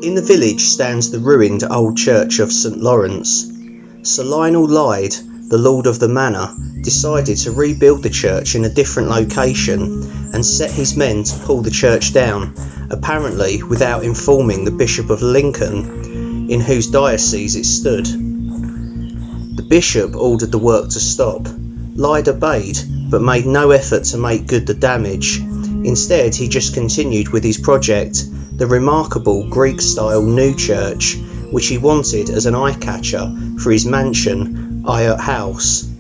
In the village stands the ruined old church of St Lawrence. Sir Lionel Lyde, the lord of the manor, decided to rebuild the church in a different location and set his men to pull the church down, apparently without informing the Bishop of Lincoln, in whose diocese it stood. The bishop ordered the work to stop. Lyde obeyed, but made no effort to make good the damage. Instead, he just continued with his project, the remarkable Greek-style new church, which he wanted as an eye-catcher for his mansion, Ayot House.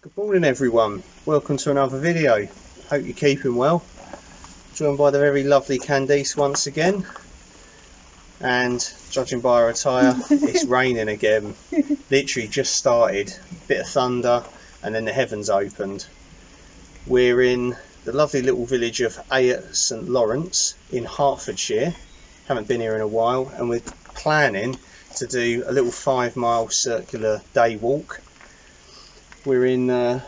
Good morning everyone, welcome to another video. Hope you're keeping well. Joined by the very lovely Candice once again, and judging by her attire it's raining again. Literally just started, bit of thunder and then the heavens opened. We're in the lovely little village of Ayot St Lawrence in Hertfordshire. Haven't been here in a while, and we're planning to do a little 5-mile circular day walk. We're in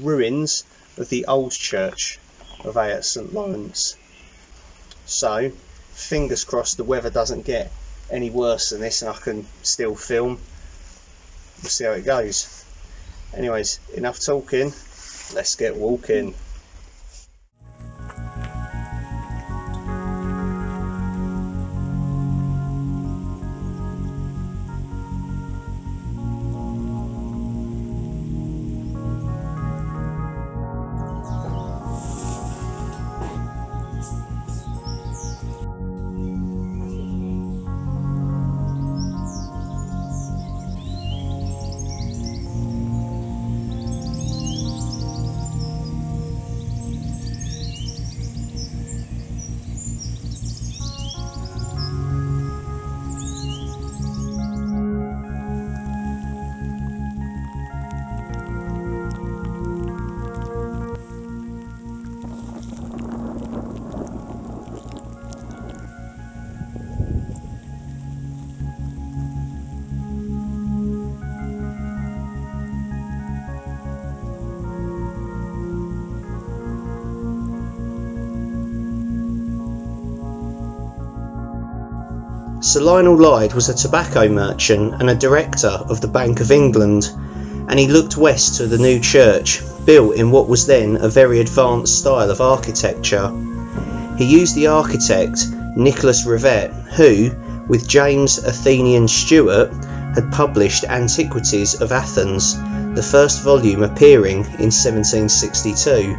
ruins of the old church of Ayot St Lawrence. So, fingers crossed the weather doesn't get any worse than this and I can still film. We'll see how it goes. Anyways, enough talking, let's get walking. Sir Lionel Lyde was a tobacco merchant and a director of the Bank of England, and he looked west to the new church, built in what was then a very advanced style of architecture. He used the architect Nicholas Rivet, who, with James Athenian Stewart, had published Antiquities of Athens, the first volume appearing in 1762.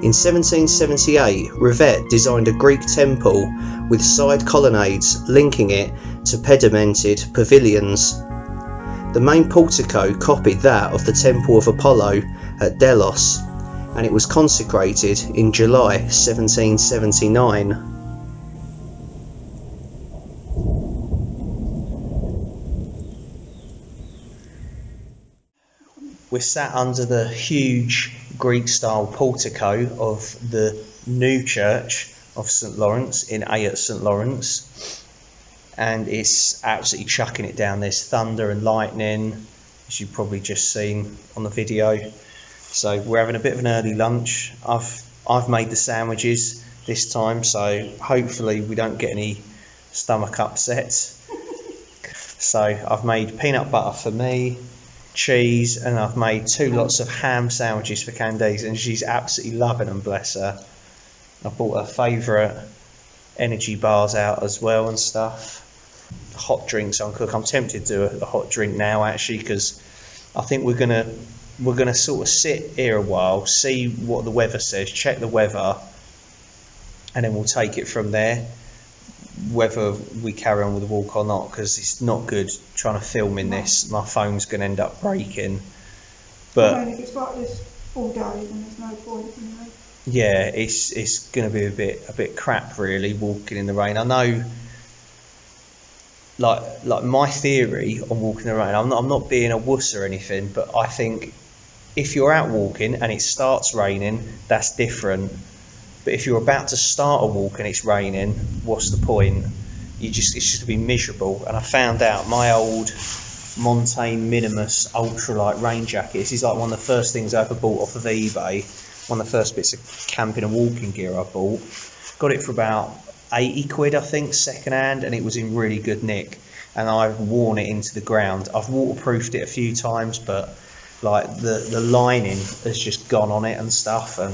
In 1778, Rivet designed a Greek temple with side colonnades linking it to pedimented pavilions. The main portico copied that of the Temple of Apollo at Delos, and it was consecrated in July 1779. We're sat under the huge Greek style portico of the new church of St Lawrence in Ayot St, and it's absolutely chucking it down. There's thunder and lightning, as you've probably just seen on the video. So we're having a bit of an early lunch. I've made the sandwiches this time, so hopefully we don't get any stomach upsets. So I've made peanut butter for me, cheese, and I've made 2 lots of ham sandwiches for Candice, and she's absolutely loving them, bless her. I bought her favourite energy bars out as well and stuff. Hot drinks on cook. I'm tempted to do a hot drink now actually, because I think we're gonna sort of sit here a while, see what the weather says, check the weather, and then we'll take it from there, whether we carry on with the walk or not, because it's not good trying to film in this. My phone's going to end up breaking. But if it's like this all day, then there's no point, you know. Yeah, it's going to be a bit crap really, walking in the rain. I know, like my theory on walking in the rain, I'm not being a wuss or anything, but I think if you're out walking and it starts raining, that's different. But if you're about to start a walk and it's raining, what's the point? It's just to be miserable. And I found out my old Montane Minimus ultralight rain jacket, this is like one of the first things I ever bought off of eBay, one of the first bits of camping and walking gear I bought. Got it for about 80 quid I think, second hand, and it was in really good nick, and I've worn it into the ground. I've waterproofed it a few times, but like the lining has just gone on it and stuff. And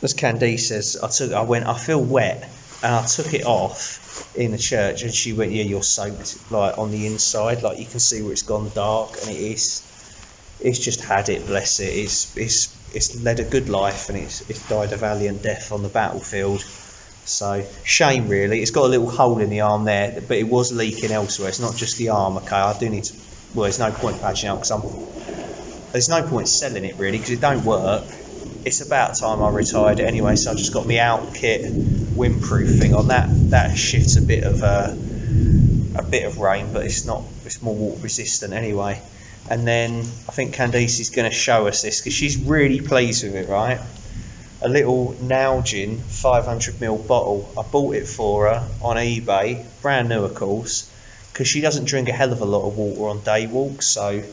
as Candice says, I feel wet, and I took it off in the church, and she went, yeah, you're soaked, like on the inside, like you can see where it's gone dark, and it's just had it, bless it. It's led a good life, and it's died a valiant death on the battlefield. So shame really. It's got a little hole in the arm there, but it was leaking elsewhere. It's not just the arm. Okay, I do need to, well, there's no point patching out, because there's no point selling it really, because it don't work. It's about time I retired it anyway, so I just got my out kit windproof thing on. That shifts a bit of rain, but it's more water resistant anyway. And then I think Candice is going to show us this, because she's really pleased with it, right? A little Nalgene 500ml bottle. I bought it for her on eBay, brand new of course, because she doesn't drink a hell of a lot of water on day walks. So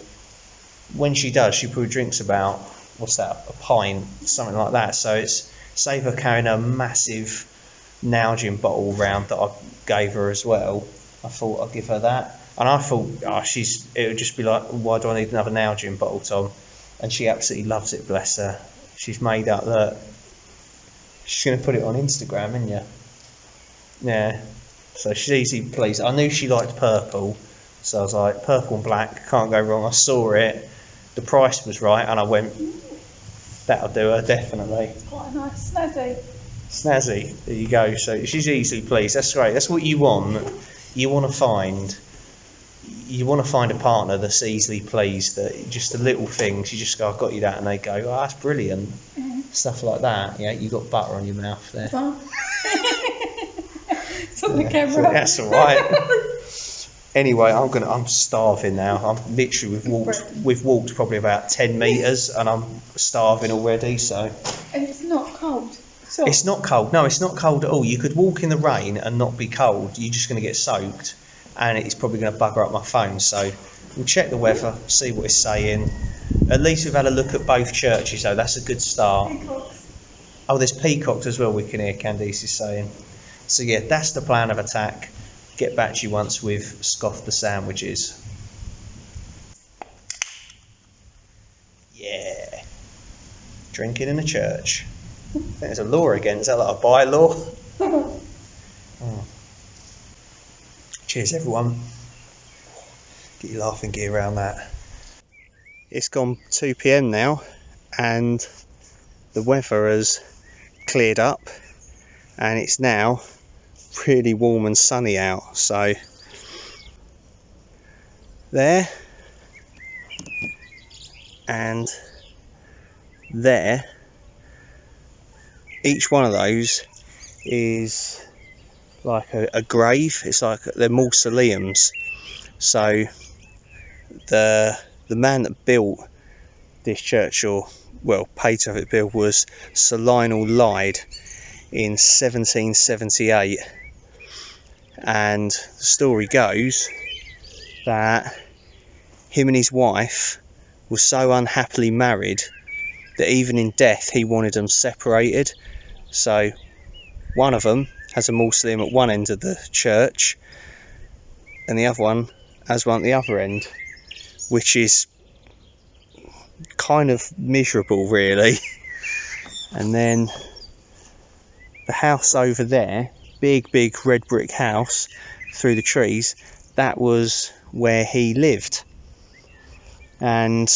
when she does, she probably drinks about, what's that, a pint, something like that. So it's save her carrying a massive Nalgene bottle around that I gave her as well. I thought I'd give her that, and I thought, it would just be like, why do I need another Nalgene bottle, Tom? And she absolutely loves it, bless her. She's made up that she's going to put it on Instagram, isn't you? Yeah. So she's easy pleased. I knew she liked purple, so I was like, purple and black, can't go wrong. I saw it, the price was right, and I went, that'll do her, definitely. It's quite a nice snazzy. Snazzy, there you go. So she's easily pleased. That's great. That's what you want. You want to find a partner that's easily pleased, that just the little things, you just go, I got you that, and they go, oh, that's brilliant. Stuff like that. Yeah, you got butter on your mouth there. It's on the camera. That's all right. Anyway, I'm starving now. I'm literally, we've walked probably about 10 metres, and I'm starving already. So. And it's not cold. It's not cold. No, it's not cold at all. You could walk in the rain and not be cold. You're just going to get soaked, and it's probably going to bugger up my phone. So we'll check the weather, see what it's saying. At least we've had a look at both churches, though. That's a good start. Peacocks. Oh, there's peacocks as well, we can hear, Candice is saying. So yeah, that's the plan of attack. Get back to you once we've scoffed the sandwiches. Yeah. Drinking in the church. I think there's a law again. Is that like a bylaw? Oh. Cheers, everyone. Get your laughing gear around that. It's gone 2 PM now, and the weather has cleared up, and it's now really warm and sunny out. So there and there, each one of those is like a grave. It's like they're mausoleums. So the man that built this church, or well, paid to have it built was Sir Lionel Lyde in 1778, and the story goes that him and his wife were so unhappily married that even in death he wanted them separated. So one of them has a mausoleum at one end of the church and the other one has one at the other end, which is kind of miserable really. And then the house over there, big red brick house through the trees, that was where he lived. And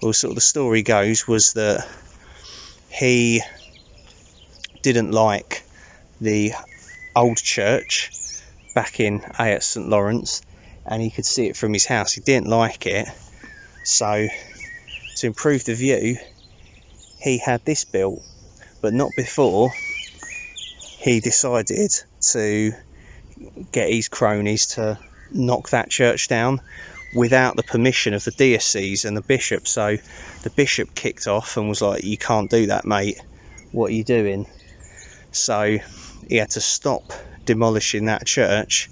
well, sort of the story goes was that he didn't like the old church back in Ayot St Lawrence, and he could see it from his house. He didn't like it, so to improve the view he had this built, but not before he decided to get his cronies to knock that church down without the permission of the diocese and the bishop. So the bishop kicked off and was like, "You can't do that, mate, what are you doing?" So he had to stop demolishing that church,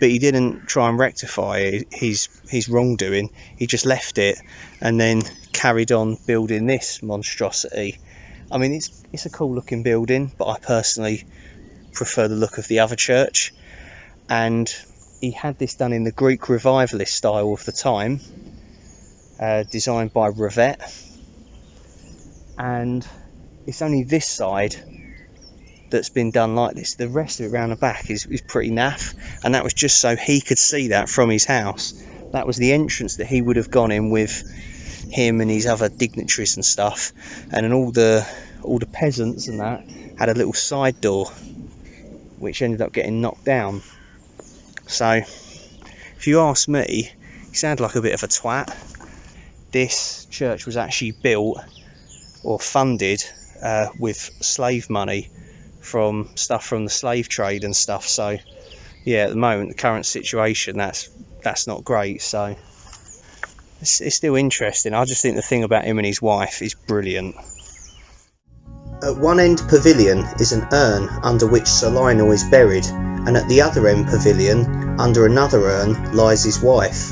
but he didn't try and rectify his wrongdoing. He just left it and then carried on building this monstrosity. I mean, it's a cool looking building, but I personally prefer the look of the other church. And he had this done in the Greek revivalist style of the time, designed by Revett, and it's only this side that's been done like this. The rest of it around the back is pretty naff, and that was just so he could see that from his house. That was the entrance that he would have gone in with him and his other dignitaries and stuff, and then all the peasants and that had a little side door which ended up getting knocked down. So if you ask me, he sounded like a bit of a twat. This church was actually built or funded with slave money from stuff from the slave trade and stuff. So yeah, at the moment, the current situation, that's not great. So it's still interesting. I just think the thing about him and his wife is brilliant. At one end pavilion is an urn under which Sir Lionel is buried, and at the other end pavilion, under another urn, lies his wife.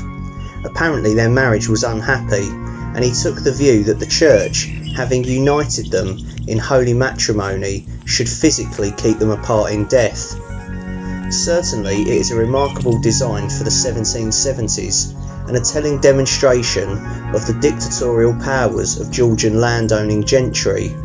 Apparently their marriage was unhappy, and he took the view that the church, having united them in holy matrimony, should physically keep them apart in death. Certainly it is a remarkable design for the 1770s, and a telling demonstration of the dictatorial powers of Georgian landowning gentry.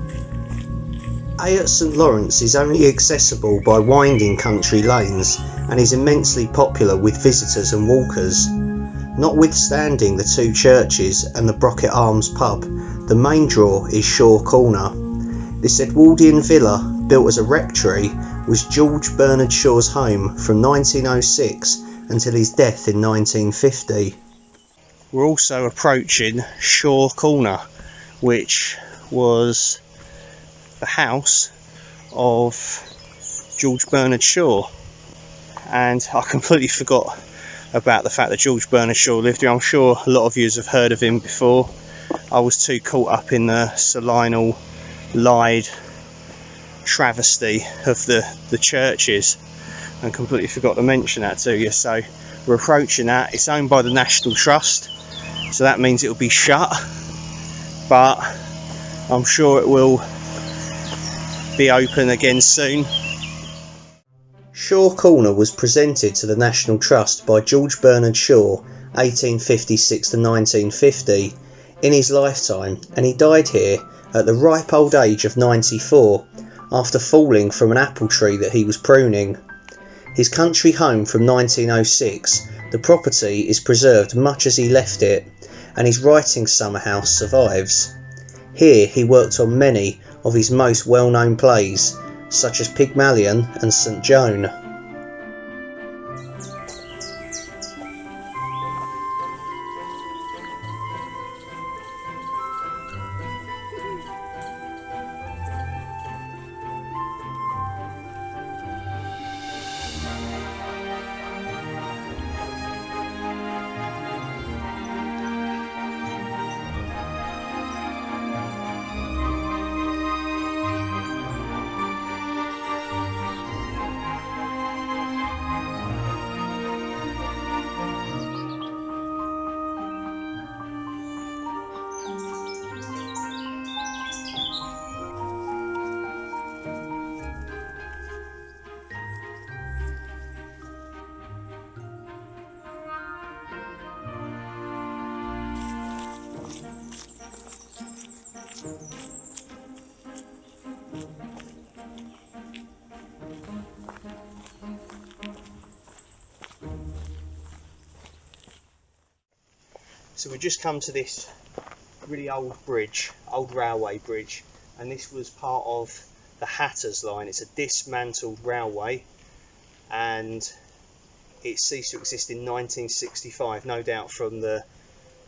Ayot St Lawrence is only accessible by winding country lanes and is immensely popular with visitors and walkers. Notwithstanding the two churches and the Brocket Arms pub, the main draw is Shaw Corner. This Edwardian villa, built as a rectory, was George Bernard Shaw's home from 1906 until his death in 1950. We're also approaching Shaw Corner, which was the house of George Bernard Shaw, and I completely forgot about the fact that George Bernard Shaw lived here. I'm sure a lot of you have heard of him before. I was too caught up in the Sir Lionel Lyde travesty of the churches and completely forgot to mention that to you. So we're approaching that. It's owned by the National Trust, so that means it will be shut, but I'm sure it will be open again soon. Shaw Corner was presented to the National Trust by George Bernard Shaw, 1856 to 1950, in his lifetime, and he died here at the ripe old age of 94 after falling from an apple tree that he was pruning. His country home from 1906, the property is preserved much as he left it, and his writing summer house survives. Here he worked on many of his most well-known plays, such as Pygmalion and St Joan. So we've just come to this really old bridge, old railway bridge, and this was part of the Hatters line. It's a dismantled railway, and it ceased to exist in 1965, no doubt from the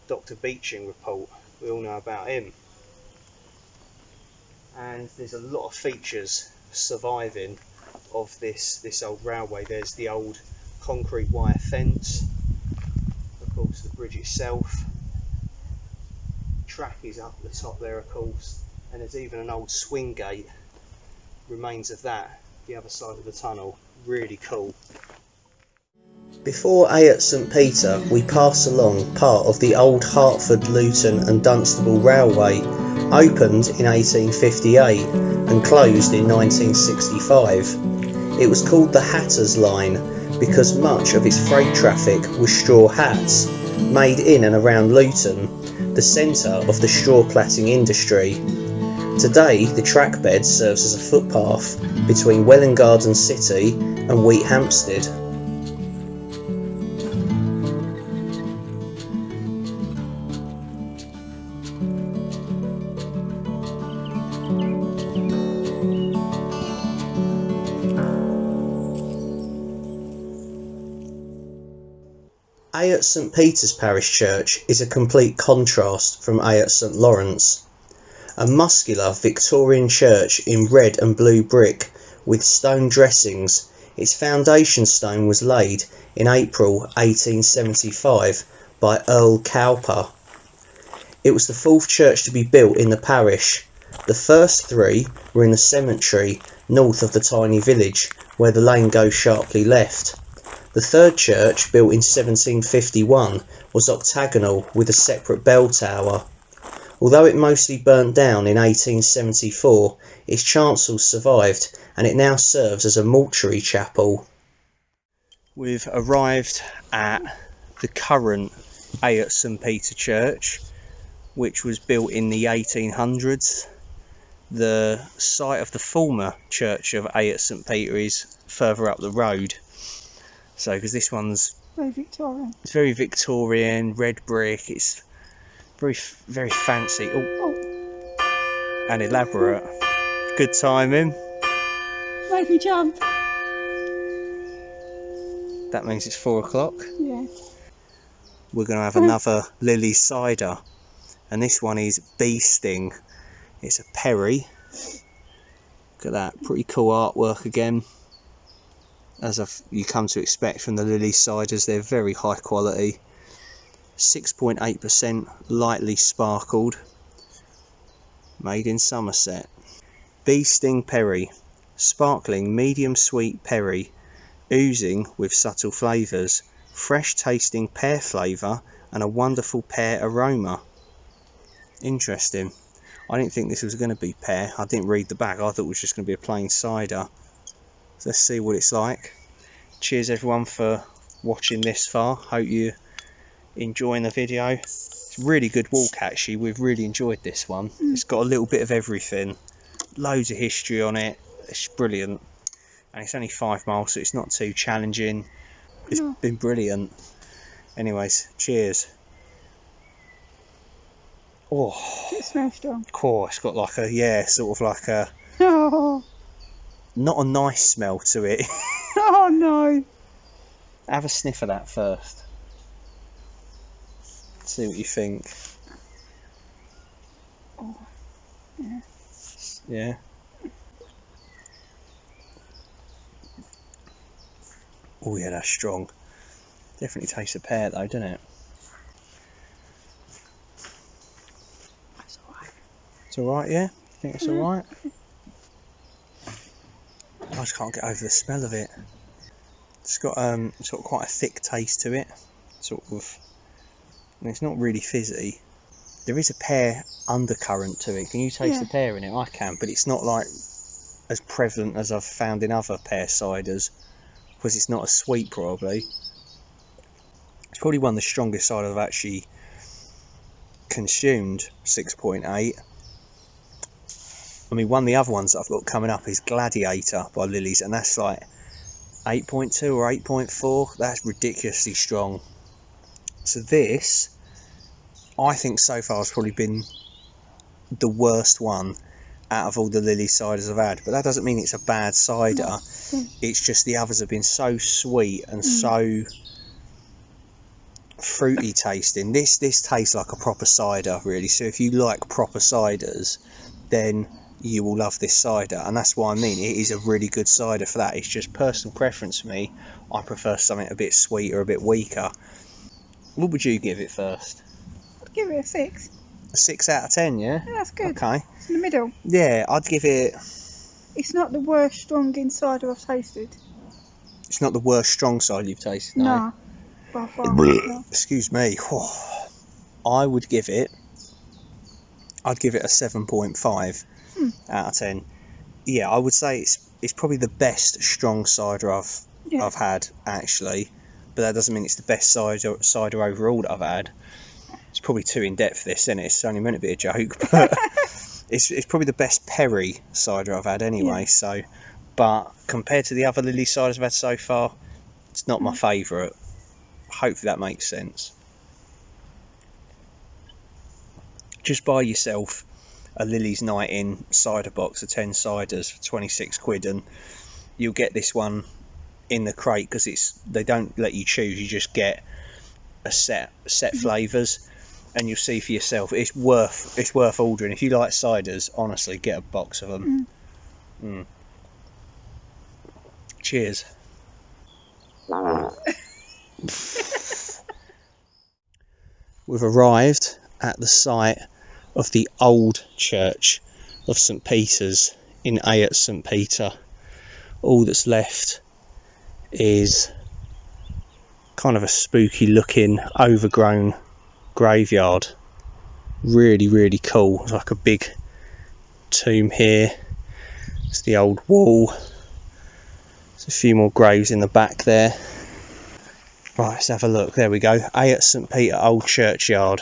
Dr. Beeching report. We all know about him. And there's a lot of features surviving of this old railway. There's the old concrete wire fence, of course the bridge itself, track is up the top there of course, and there's even an old swing gate, remains of that, the other side of the tunnel. Really cool. Before Ayot St Peter, we pass along part of the old Hertford, Luton and Dunstable Railway, opened in 1858 and closed in 1965. It was called the Hatters Line because much of its freight traffic was straw hats, made in and around Luton, the centre of the straw plaiting industry. Today, the track bed serves as a footpath between Welwyn Garden City and Wheat Hampstead. Ayot St Peter's Parish Church is a complete contrast from Ayot St Lawrence. A muscular Victorian church in red and blue brick with stone dressings, its foundation stone was laid in April 1875 by Earl Cowper. It was the fourth church to be built in the parish. The first three were in the cemetery north of the tiny village where the lane goes sharply left. The third church, built in 1751, was octagonal with a separate bell tower. Although it mostly burnt down in 1874, its chancel survived and it now serves as a mortuary chapel. We've arrived at the current Ayot St Peter Church, which was built in the 1800s. The site of the former church of Ayot St Peter is further up the road. So, because this one's Very Victorian. It's very Victorian, red brick. It's very fancy. Oh, and elaborate. Good timing. Made me jump. That means it's 4 o'clock. Yeah. We're going to have another Lily cider, and this one is bee sting. It's a perry. Look at that, pretty cool artwork again. As you come to expect from the Lily ciders, they're very high quality. 6.8% lightly sparkled. Made in Somerset. Bee sting perry. Sparkling medium sweet perry. Oozing with subtle flavours. Fresh tasting pear flavour and a wonderful pear aroma. Interesting. I didn't think this was going to be pear. I didn't read the back. I thought it was just going to be a plain cider. So let's see what it's like. Cheers everyone for watching this far. Hope you're enjoying the video. It's a really good walk actually. We've really enjoyed this one. It's got a little bit of everything. Loads of history on it. It's brilliant. And it's only 5 miles, so it's not too challenging. It's been brilliant. Anyways, cheers. Oh, It smells strong. cool. It's got like a, sort of like a, Oh, not a nice smell to it. oh no. Have a sniff of that first. See what you think. Oh, yeah. Yeah. Oh yeah, that's strong. Definitely tastes of pear though, doesn't it? That's alright. It's alright, yeah? You think it's alright? I just can't get over the smell of it. It's got quite a thick taste to it. Sort of, and it's not really fizzy. There is a pear undercurrent to it. Can you taste the pear in it? I can, but it's not like as prevalent as I've found in other pear ciders, because it's not as sweet probably. It's probably one of the strongest cider I've actually consumed, 6.8. I mean, one of the other ones that I've got coming up is Gladiator by Lily's, and that's like 8.2 or 8.4. That's ridiculously strong. So this I think so far it's probably been the worst one out of all the Lily ciders I've had, but that doesn't mean it's a bad cider. No. It's just the others have been so sweet and so fruity tasting. This tastes like a proper cider, really. So if you like proper ciders, then you will love this cider, and that's what I mean. It is a really good cider for that. It's just personal preference for me. I prefer something a bit sweeter, a bit weaker. What would you give it first? I'd give it a 6. A 6 out of 10, yeah? Yeah, that's good. Okay. It's in the middle. Yeah, I'd give it... It's not the worst strong cider I've tasted. It's not the worst strong cider you've tasted, No. By far. No. Excuse me. I would give it... I'd give it a 7.5 out of 10. Yeah, I would say it's probably the best strong cider I've had, actually. But that doesn't mean it's the best cider overall that I've had. It's probably too in depth this, isn't it? It's only meant to be a joke, but it's probably the best Perry cider I've had anyway. Yeah. So, but compared to the other Lily ciders I've had so far, it's not my favourite. Hopefully that makes sense. Just buy yourself a Lily's Night In cider box of 10 ciders for 26 quid, and you'll get this one in the crate, because they don't let you choose. You just get a set flavours, and you'll see for yourself. It's worth ordering. If you like ciders, honestly, get a box of them. Cheers. We've arrived at the site of the old church of St Peter's in Ayot St Peter. All that's left is kind of a spooky looking overgrown graveyard. Really, really cool. It's like a big tomb here. It's the old wall. There's a few more graves in the back there. Right, let's have a look. There we go. Ayot St Peter Old Churchyard.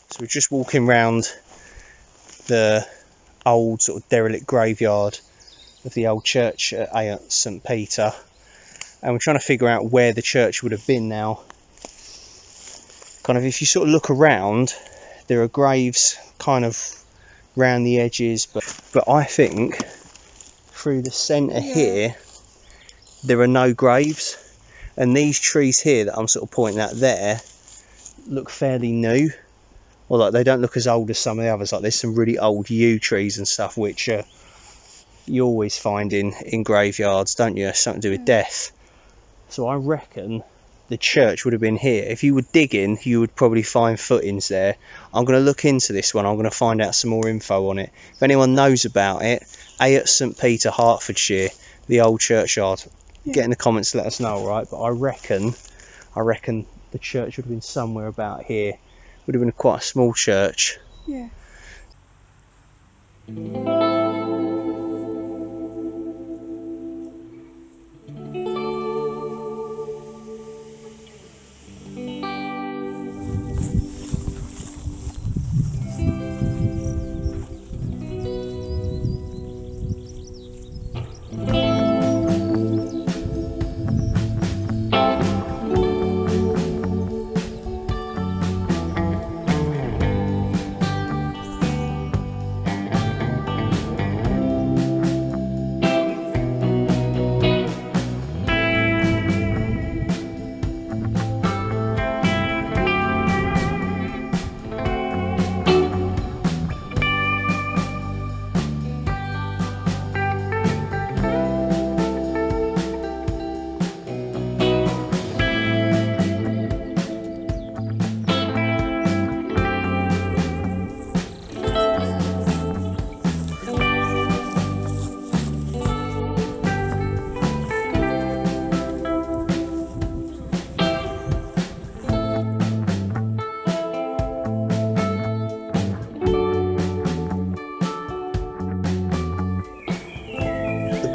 So we're just walking round the old sort of derelict graveyard of the old church at Ayot St Peter, and we're trying to figure out where the church would have been now. Kind of, if you sort of look around, there are graves kind of round the edges, but I think through the centre here there are no graves, and these trees here that I'm sort of pointing at there look fairly new. Well, like, they don't look as old as some of the others. Like, there's some really old yew trees and stuff, which you always find in graveyards, don't you? Something to do with death. So I reckon the church would have been here. If you were digging, you would probably find footings there. I'm going to look into this one. I'm going to find out some more info on it. If anyone knows about it, Ayot St Peter, Hertfordshire, the old churchyard. Get in the comments, let us know, right? But I reckon the church would have been somewhere about here. Would have been quite a small church. Yeah.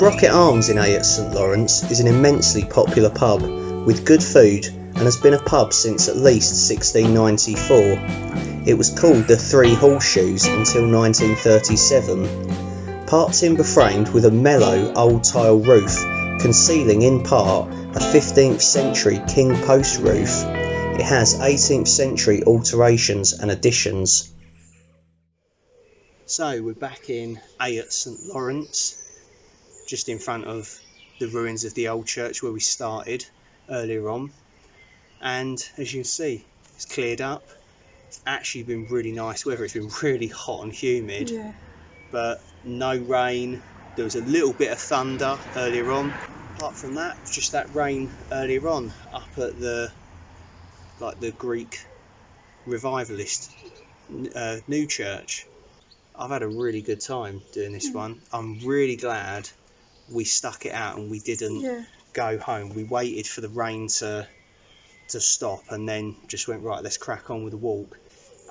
Brocket Arms in Ayot St Lawrence is an immensely popular pub with good food and has been a pub since at least 1694. It was called the Three Horseshoes until 1937. Part timber framed with a mellow old tile roof, concealing in part a 15th century king post roof. It has 18th century alterations and additions. So we're back in Ayot St Lawrence, just in front of the ruins of the old church where we started earlier on, and as you can see, it's cleared up. It's actually been really nice weather. It's been really hot and humid, but no rain. There was a little bit of thunder earlier on. Apart from that, just that rain earlier on up at the Greek revivalist new church. I've had a really good time doing this one. I'm really glad we stuck it out and we didn't go home. We waited for the rain to stop and then just went, right, let's crack on with the walk.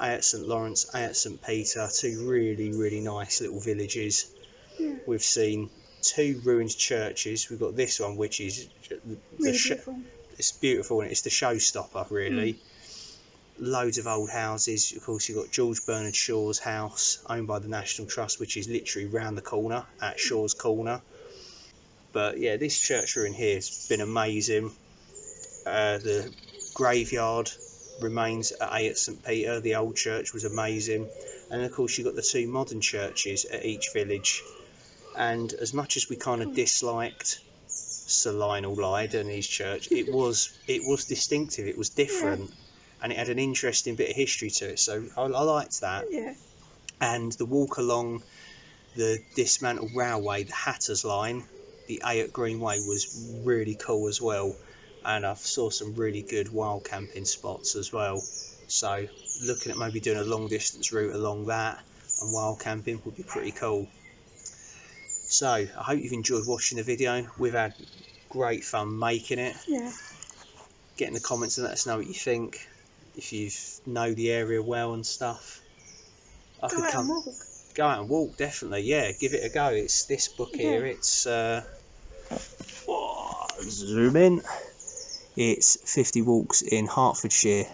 Ayot St Lawrence, Ayot St Peter, two really nice little villages. We've seen two ruined churches. We've got this one, which is beautiful. It's beautiful and it's the showstopper, really. Loads of old houses. Of course, you've got George Bernard Shaw's house, owned by the National Trust, which is literally round the corner at Shaw's Corner. But yeah, this church ruin here has been amazing. The graveyard remains at Ayot St Peter. The old church was amazing, and of course you've got the two modern churches at each village. And as much as we kind of disliked Sir Lionel Lyde and his church, it was distinctive. It was different, and it had an interesting bit of history to it. So I liked that. And the walk along the dismantled railway, the Hatters line, the Ayot Greenway, was really cool as well. And I saw some really good wild camping spots as well. So looking at maybe doing a long distance route along that and wild camping would be pretty cool. So I hope you've enjoyed watching the video. We've had great fun making it. Get in the comments and let us know what you think. If you know the area well and stuff. Go out and walk, definitely. Yeah, give it a go. It's this book here. It's zoom in. It's 50 Walks in Hertfordshire,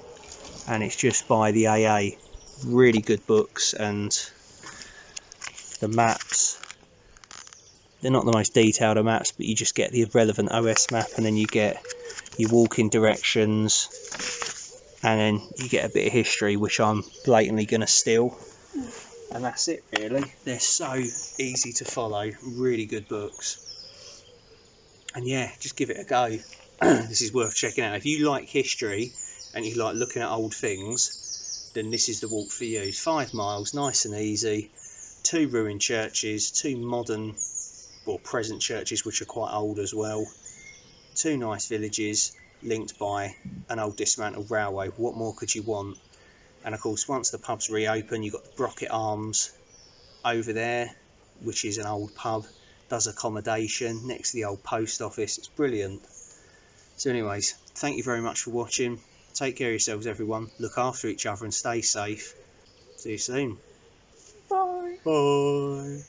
and it's just by the AA. Really good books, and the maps, they're not the most detailed of maps, but you just get the relevant OS map, and then you get your walking directions, and then you get a bit of history, which I'm blatantly going to steal. And that's it, really. They're so easy to follow, really good books. And yeah, just give it a go. This is worth checking out. If you like history and you like looking at old things, then this is the walk for you. 5 miles, nice and easy. 2 ruined churches, 2 modern or present churches which are quite old as well. 2 nice villages linked by an old dismantled railway. What more could you want? And of course, once the pubs reopen, you've got the Brocket Arms over there, which is an old pub, does accommodation next to the old post office. It's brilliant. So anyways, thank you very much for watching. Take care of yourselves, everyone. Look after each other and stay safe. See you soon. Bye. Bye.